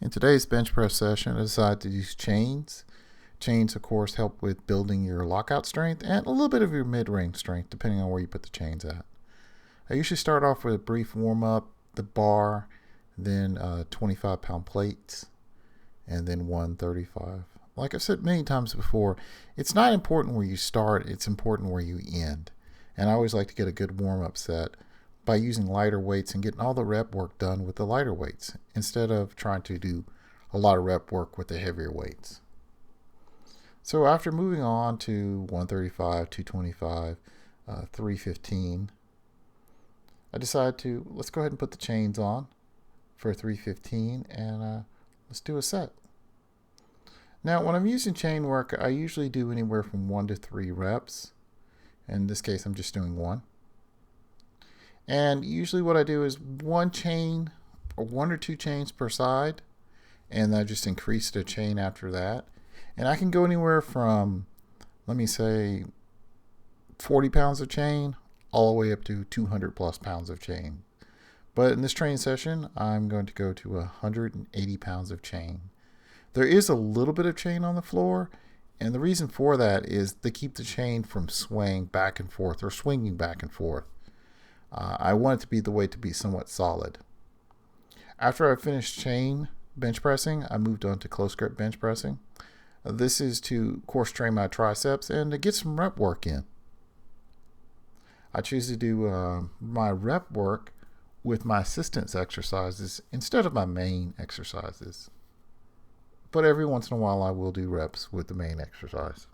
In today's bench press session, I decided to use chains. Chains, of course, help with building your lockout strength and a little bit of your mid-range strength, depending on where you put the chains at. I usually start off with a brief warm-up, the bar, then 25-pound plates, and then 135. Like I've said many times before, it's not important where you start, it's important where you end. And I always like to get a good warm-up set by using lighter weights and getting all the rep work done with the lighter weights instead of trying to do a lot of rep work with the heavier weights. So after moving on to 135, 225, 315, I decided to let's go ahead and put the chains on for 315 and let's do a set. Now when I'm using chain work, I usually do anywhere from 1 to 3 reps. In this case, I'm just doing 1. And usually what I do is 1 chain or 1 or 2 chains per side, and I just increase the chain after that. And I can go anywhere from, let me say, 40 pounds of chain all the way up to 200 plus pounds of chain. But in this training session, I'm going to go to 180 pounds of chain. There is a little bit of chain on the floor, and the reason for that is to keep the chain from swaying back and forth or swinging back and forth. I want it to be the weight to be somewhat solid. After I finished chain bench pressing, I moved on to close grip bench pressing. This is to, of course, train my triceps and to get some rep work in. I choose to do my rep work with my assistance exercises instead of my main exercises. But every once in a while I will do reps with the main exercise.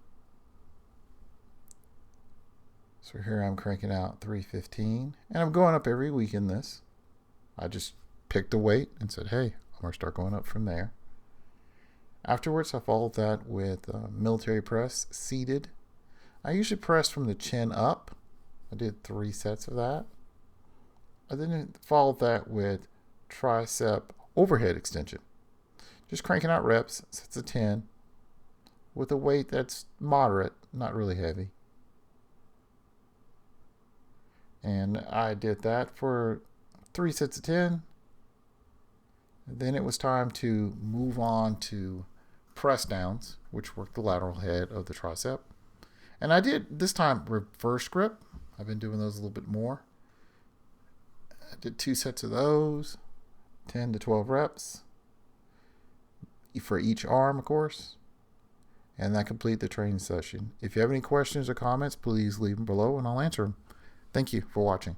So here I'm cranking out 315, and I'm going up every week in this. I just picked a weight and said, hey, I'm going to start going up from there. Afterwards, I followed that with military press, seated. I usually press from the chin up. I did 3 sets of that. I then followed that with tricep overhead extension. Just cranking out reps, sets of 10, with a weight that's moderate, not really heavy. And I did that for 3 sets of 10. Then it was time to move on to press downs, which work the lateral head of the tricep. And I did this time reverse grip. I've been doing those a little bit more. I did 2 sets of those, 10 to 12 reps for each arm, of course. And that completed the training session. If you have any questions or comments, please leave them below and I'll answer them. Thank you for watching.